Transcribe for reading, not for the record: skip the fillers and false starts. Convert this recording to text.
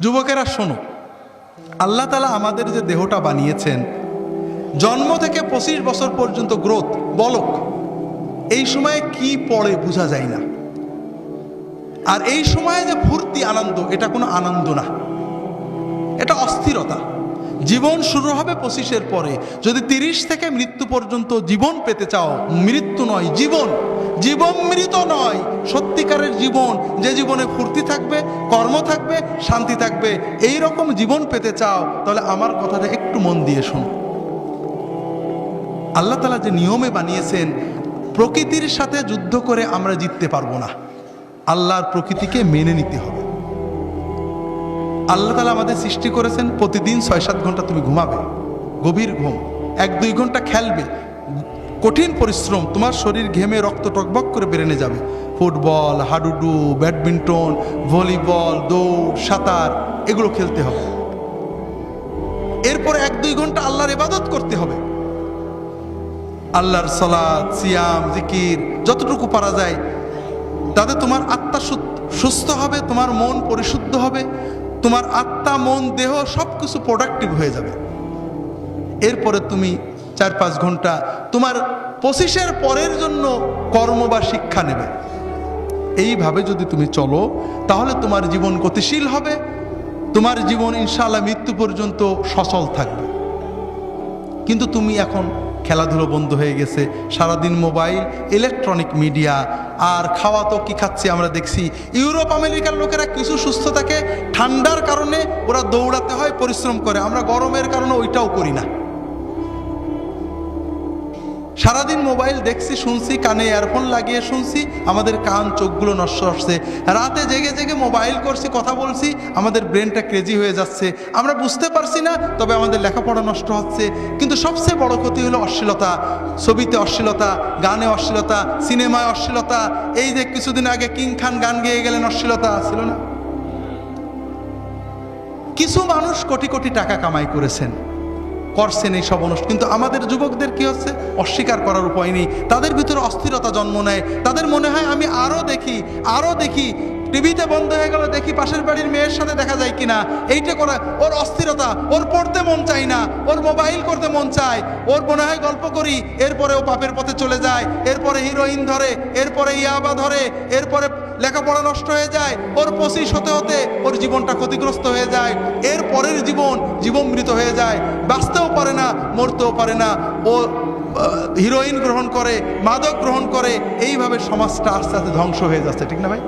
যুবকেরা শোনো, আল্লাহ তাআলা আমাদের যে দেহটা বানিয়েছেন, জন্ম থেকে 25 বছর পর্যন্ত গ্রোথ বলক, এই সময়ে কি পড়ে বোঝা যায় না। আর এই সময়ে যে ফুর্তি আনন্দ, এটা কোনো আনন্দ না, এটা অস্থিরতা। জীবন শুরু হবে 25-এর পরে। যদি 30 থেকে মৃত্যু পর্যন্ত জীবন পেতে চাও, মৃত্যু নয় জীবন, জীবন মৃত নয়, সত্যিকারের জীবন, যে জীবনে ফুর্তি থাকবে, কর্ম থাকবে, শান্তি থাকবে, এই রকম জীবন পেতে চাও, তাহলে আমার কথাটা একটু মন দিয়ে শোনো। আল্লাহ তাআলা যে নিয়মে বানিয়েছেন, প্রকৃতির সাথে যুদ্ধ করে আমরা জিততে পারবো না, আল্লাহর প্রকৃতিকে মেনে নিতে হবে। আল্লাহ তাআলা আমাদের সৃষ্টি করেছেন, প্রতিদিন 6-7 ঘন্টা তুমি ঘুমাবে, গভীর ঘুম, 1-2 ঘন্টা খেলবে, কঠিন পরিশ্রম, তোমার শরীর ঘেমে রক্ত টকবক করে বেরেনে যাবে। ফুটবল, হাডুডু, ব্যাডমিন্টন, ভলিবল, দৌড়, সাঁতার, এগুলো খেলতে হবে। এরপর 1-2 ঘন্টা আল্লাহর ইবাদত করতে হবে। আল্লাহর সালাত, সিয়াম, জিকির যতটুকু পারা যায়, তাতে তোমার আত্মা সুস্থ হবে, তোমার মন পরিশুদ্ধ হবে, তোমার আত্মা, মন, দেহ সব কিছু প্রোডাক্টিভ হয়ে যাবে। এরপরে তুমি 4-5 ঘন্টা তোমার 25-এর পরের জন্য কর্ম বা শিক্ষা নেবে। এইভাবে যদি তুমি চলো, তাহলে তোমার জীবন গতিশীল হবে, তোমার জীবন ইনশাআল্লাহ মৃত্যু পর্যন্ত সচল থাকবে। কিন্তু তুমি এখন খেলাধুলো বন্ধ হয়ে গেছে, সারাদিন মোবাইল, ইলেকট্রনিক মিডিয়া, আর খাওয়া তো কি খাচ্ছি আমরা দেখছি। ইউরোপ আমেরিকার লোকেরা কিছু সুস্থ থাকে, ঠান্ডার কারণে ওরা দৌড়াতে হয়, পরিশ্রম করে, আমরা গরমের কারণে ওইটাও করি না। সারাদিন মোবাইল দেখছি, শুনছি, কানে ইয়ারফোন লাগিয়ে শুনছি, আমাদের কান চোখগুলো নষ্ট হচ্ছে। রাতে জেগে জেগে মোবাইল করছি, কথা বলছি, আমাদের ব্রেনটা ক্রেজি হয়ে যাচ্ছে, আমরা বুঝতে পারছি না, তবে আমাদের লেখাপড়া নষ্ট হচ্ছে। কিন্তু সবচেয়ে বড় ক্ষতি হলো অশ্লীলতা, ছবিতে অশ্লীলতা, গানে অশ্লীলতা, সিনেমায় অশ্লীলতা। এই যে কিছুদিন আগে কিং খান গান গেয়ে গেলেন, অশ্লীলতা ছিল না? কিছু মানুষ কোটি কোটি টাকা কামাই করেছেন, করছেন এই সব অনুষ্ঠান, কিন্তু আমাদের যুবকদের কি হচ্ছে, অস্বীকার করার উপায় নেই। তাদের ভিতরে অস্থিরতা জন্ম নেয়, তাদের মনে হয় আমি আরও দেখি, টিভিতে বন্ধ হয়ে গেল, দেখি পাশের বাড়ির মেয়ের সাথে দেখা যায় কিনা, এইটা করা ওর অস্থিরতা। ওর পড়তে মন চায় না, ওর মোবাইল করতে মন চায়, ওর মনে হয় গল্প করি, এরপরে ও পাপের পথে চলে যায়, এরপরে হিরোইন ধরে, এরপরে ইয়াবা ধরে, এরপরে লেখাপড়া নষ্ট হয়ে যায়, ওর 25 হতে হতে ওর জীবনটা ক্ষতিগ্রস্ত হয়ে যায়, এর পরের জীবন মৃত হয়ে যায়, বাঁচতেও পারে না, মরতেও পারে না, ও হিরোইন গ্রহণ করে, মাদক গ্রহণ করে, এইভাবে সমাজটা আস্তে আস্তে ধ্বংস হয়ে যাচ্ছে। ঠিক না ভাই?